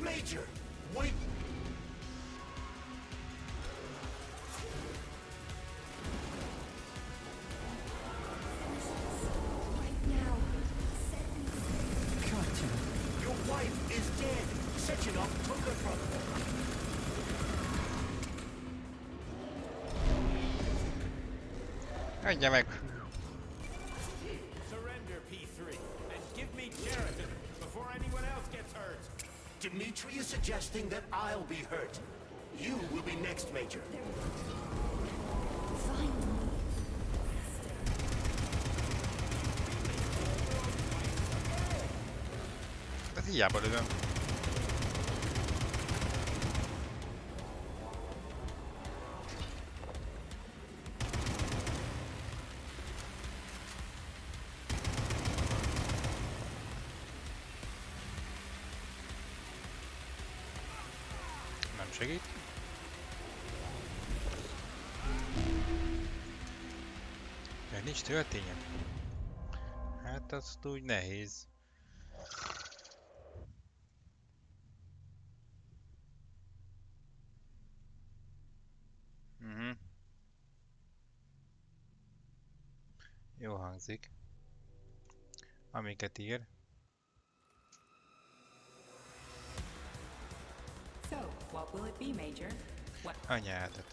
S6: Major, wait.
S4: Right now. Set me free.
S3: Katya.
S6: Your wife is dead. Sechenov took her from her.
S1: Adja meg!
S10: Surrender, P3, and give me Sheridan before anyone else gets hurt.
S6: Dmitri is suggesting that I'll be hurt. You will be next, Major.
S4: Finally.
S1: De hiába lövöm. Nem segít. Mert nincs történjen. Hát azt úgy nehéz. Jó hangzik. Amiket ír.
S7: So, what will it be, Major? What?
S1: Anyádat.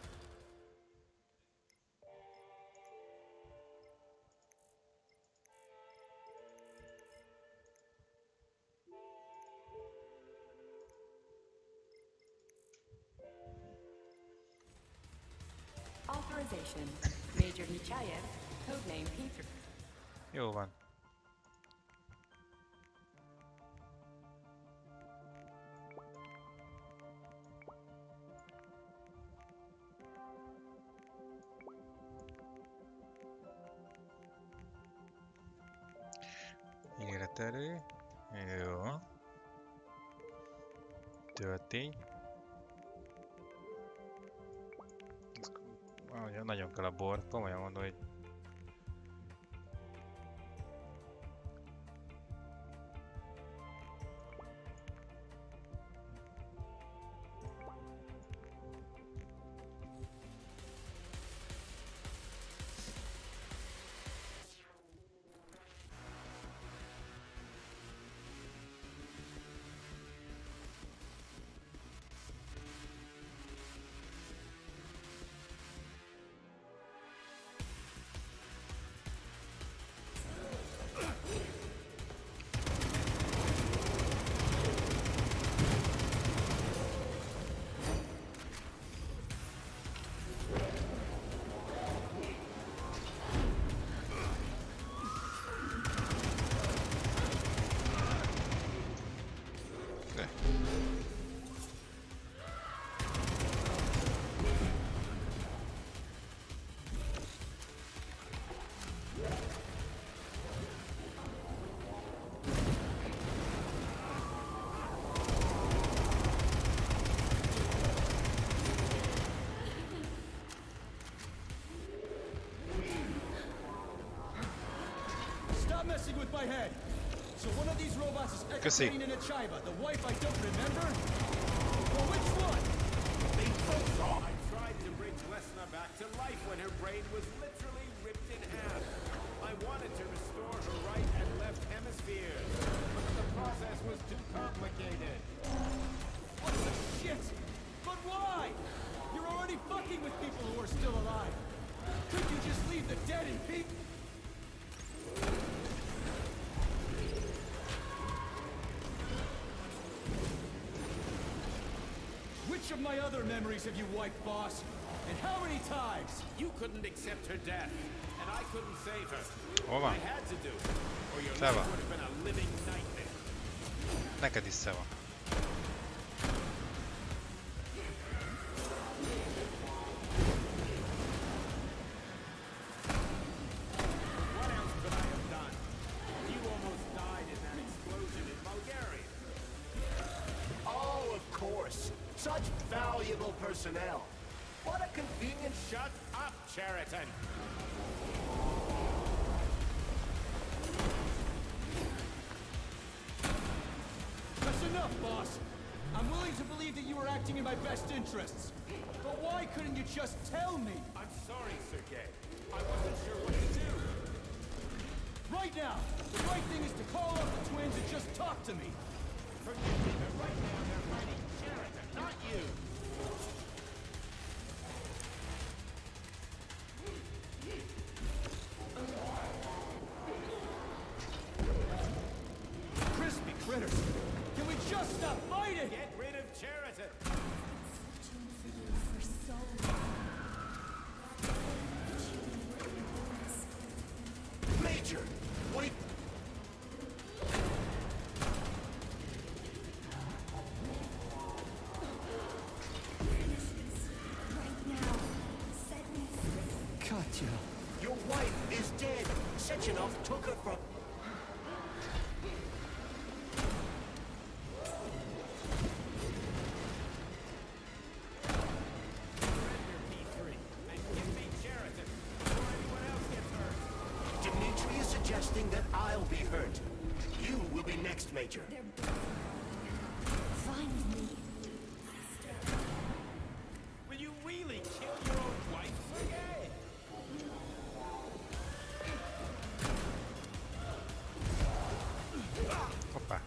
S7: Authorization. Major Nechayev, Codename Peter.
S1: Jó van. Életerő. Jó. Töltény. Nagyon kell a bor, komolyan mondom, hogy
S3: Stop messing with my head. So one of these robots is Ekaterina Nechaeva, the wife I don't remember? Well, which one?
S10: They both are. I tried to bring Lesna back to life when her brain was literally ripped in half. I wanted to restore her right and left hemispheres, but the process was too complicated.
S3: What the shit? But why? You're already fucking with people who are still alive. Couldn't you just leave the dead in peace? Which of my other memories have you wiped, boss? And how many times?
S10: You couldn't accept her death, and I couldn't save her.
S1: Hova?
S10: I had to do it, or your
S1: Szeva.
S10: life would have been a living nightmare.
S1: Neked is szava.
S10: What else could I have done? You almost died in that explosion in Bulgaria.
S6: Oh, of course. Such valuable personnel. What a convenient...
S10: Shut up, Cheriton!
S3: That's enough, boss. I'm willing to believe that you were acting in my best interests. But why couldn't you just tell me?
S10: I'm sorry, Sergei. I wasn't sure what to do.
S3: Right now, the right thing is to call up the twins and just talk to me.
S10: Forgive me, but right now they're fighting Cheriton, not you!
S3: Crispy critters. Can we just stop fighting?
S10: Get rid of Cheriton!
S6: Major! Wait!
S3: Katya.
S6: Your wife is dead! Sechenov took her from...
S10: Surrender P3, and give me Cheriton, before anyone else gets hurt!
S6: Dmitri is suggesting that I'll be hurt. You will be next, Major.
S4: Find me.
S10: Will you really kill your own wife, Sergei?
S1: Hoppá.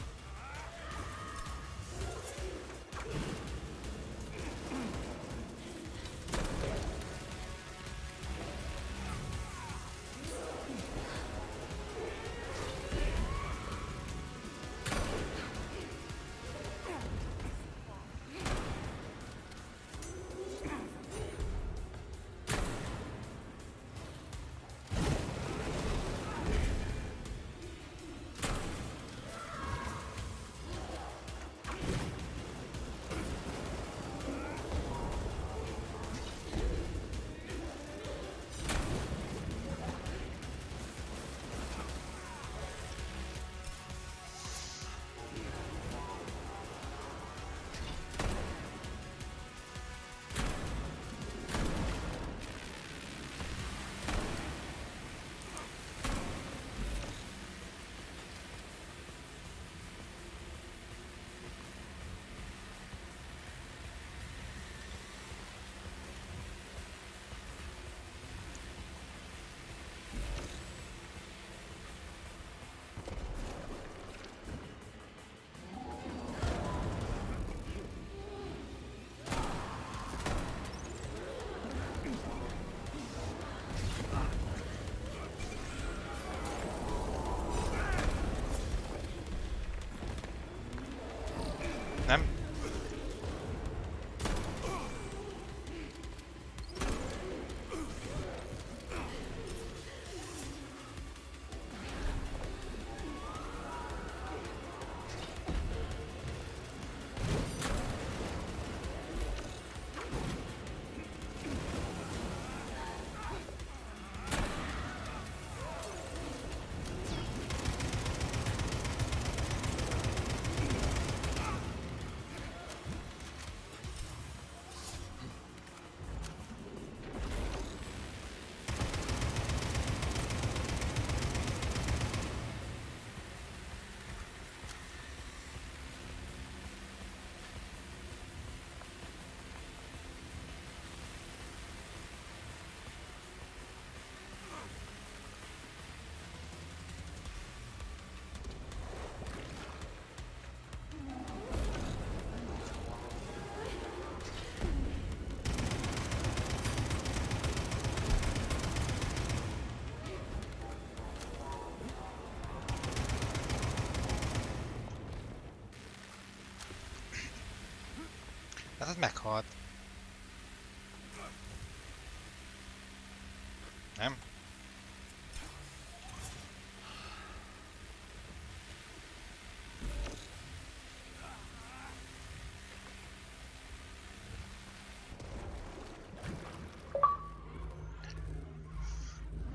S1: Nem? Hát az meghalt. Nem?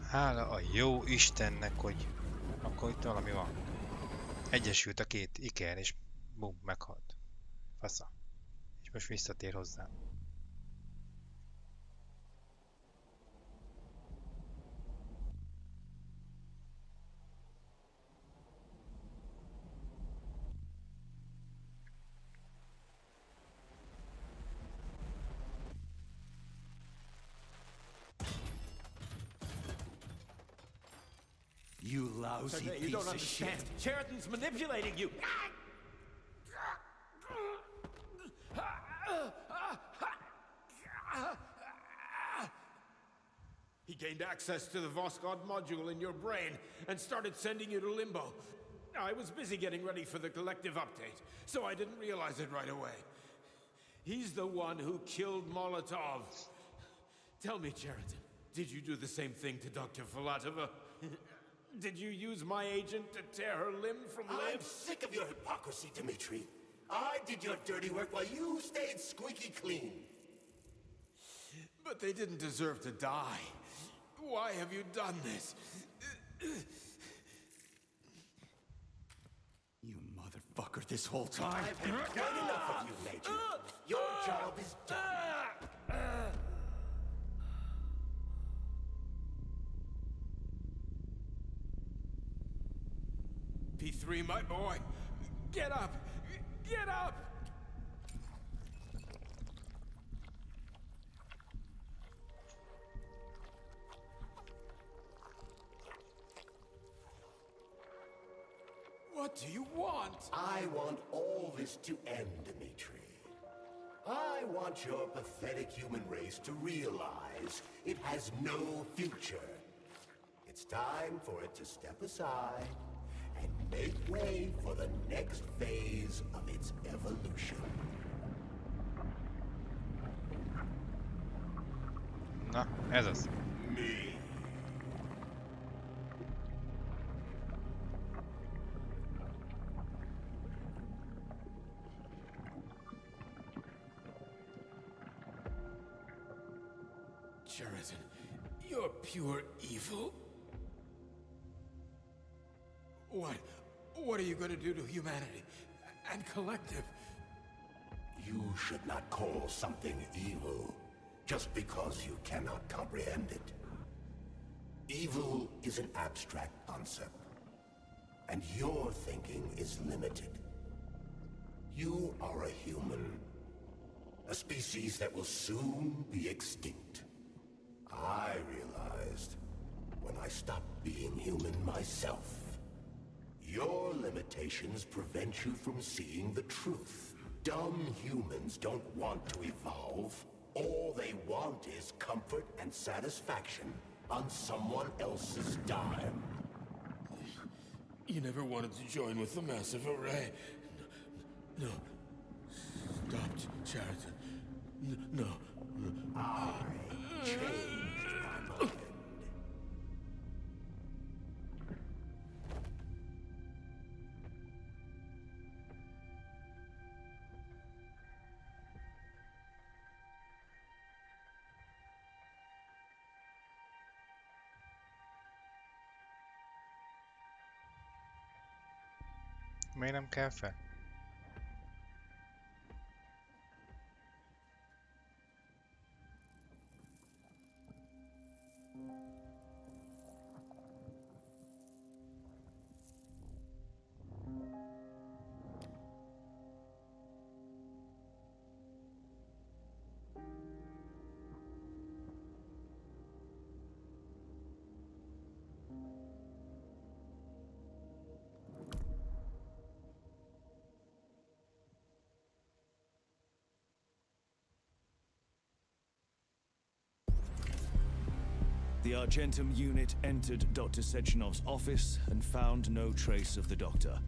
S1: Hála a jó Istennek, hogy akkor itt valami van. Egyesült a két iker, és bum, meghalt. Fasza. És most visszatér hozzám.
S3: You lousy
S10: Okay, you
S3: piece
S10: don't
S3: of
S10: understand.
S3: shit.
S10: Sheridan's manipulating you. He gained access to the Voskhod module in your brain and started sending you to limbo. I was busy getting ready for the collective update, so I didn't realize it right away. He's the one who killed Molotov. Tell me, Sheridan, did you do the same thing to Dr. Filatova? Did you use my agent to tear her limb from limb?
S6: I'm sick of your hypocrisy, Dimitri. I did your dirty work while you stayed squeaky clean.
S10: But they didn't deserve to die. Why have you done this?
S3: You motherfucker this whole time.
S6: I've had quite enough of you, Major. Your job is done.
S10: P3, my boy. Get up! Get up! What do you want?
S6: I want all this to end, Dimitri. I want your pathetic human race to realize it has no future. It's time for it to step aside and make way for the next phase of its evolution.
S1: Na, ez az.
S6: Me.
S10: Sheridan, you're pure evil. What are you going to do to humanity and collective?
S6: You should not call something evil just because you cannot comprehend it. Evil is an abstract concept, and your thinking is limited. You are a human, a species that will soon be extinct. I realized when I stopped being human myself. Your limitations prevent you from seeing the truth. Dumb humans don't want to evolve. All they want is comfort and satisfaction on someone else's dime.
S10: You never wanted to join with the massive array. No. Sheridan. No.
S6: I changed my mind.
S1: Miért nem kell fel?
S11: The Argentum unit entered Dr. Sechenov's office and found no trace of the doctor.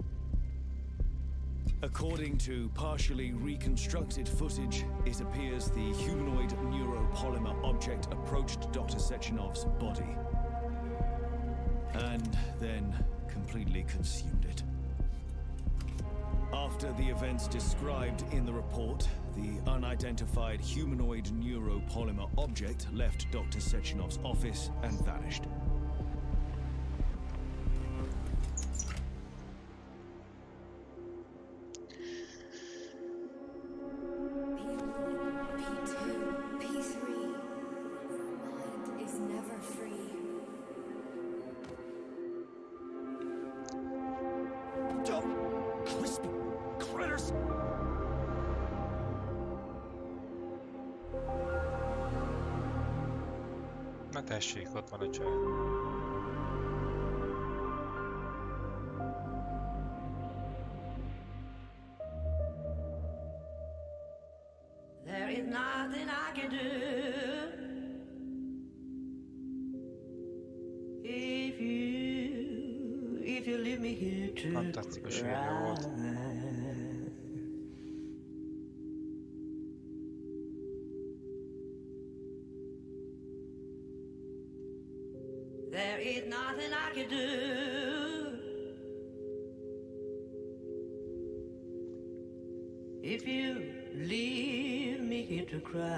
S11: According to partially reconstructed footage, it appears the humanoid neuropolymer object approached Dr. Sechenov's body and then completely consumed it. After the events described in the report, the unidentified humanoid neuropolymer object left Dr. Sechenov's office and vanished.
S4: P2, P3. Your mind is never free.
S11: Dumb, crispy critters!
S1: Na tessék, ott van a csaj.
S9: There is nothing I can do if you leave me here to
S1: Fantasztikus írja volt.
S9: There is nothing I can do. If you leave me here to cry.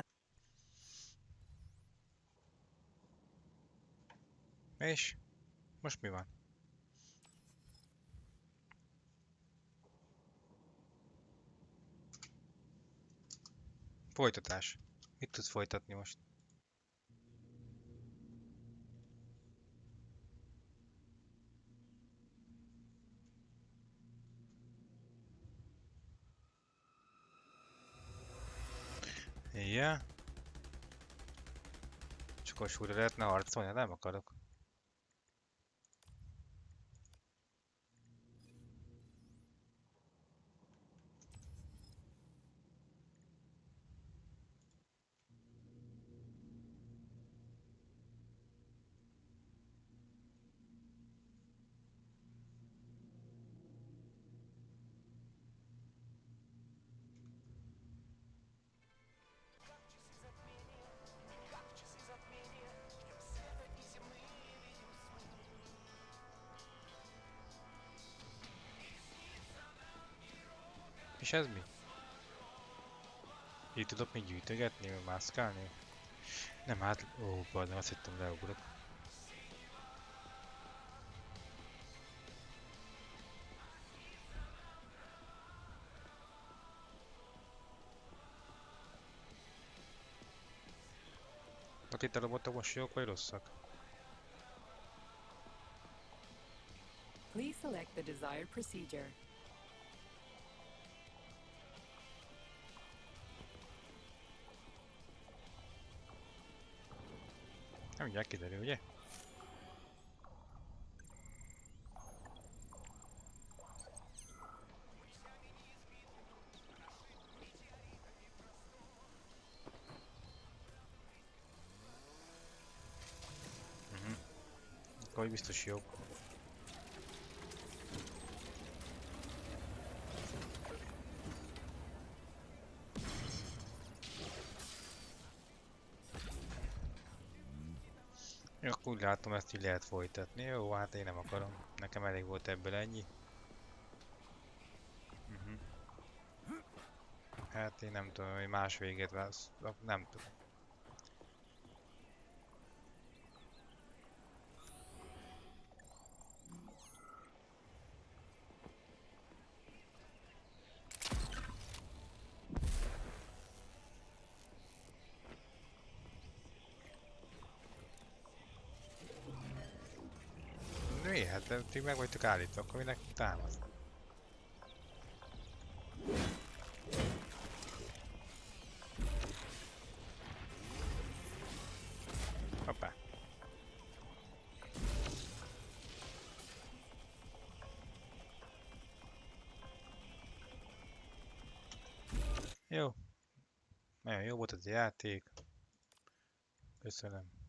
S1: És? Most mi van? Folytatás. Mit tudsz folytatni most? Ja. Csak a súlyra lehetne harcolni, nem akarok. És ez mi? Így tudok még gyűjtögetni, vagy mászkálni? Nem, hát... Ó, pardon, azt hittem leugrok. Hát itt a robotok most jók vagy rosszak?
S7: Please select the desired procedure.
S1: Nem mindjárt kiderül, ugye? Akkor biztos jó. Akkor úgy látom, ezt így lehet folytatni. Jó, hát én nem akarom. Nekem elég volt ebből ennyi. Hát én nem tudom, hogy más véget válasz. Nem tudom. Mi? Hát ti meg vagytok állítva, akkor minek támaszt? Hoppá. Jó. Nagyon jó volt ez a játék. Köszönöm.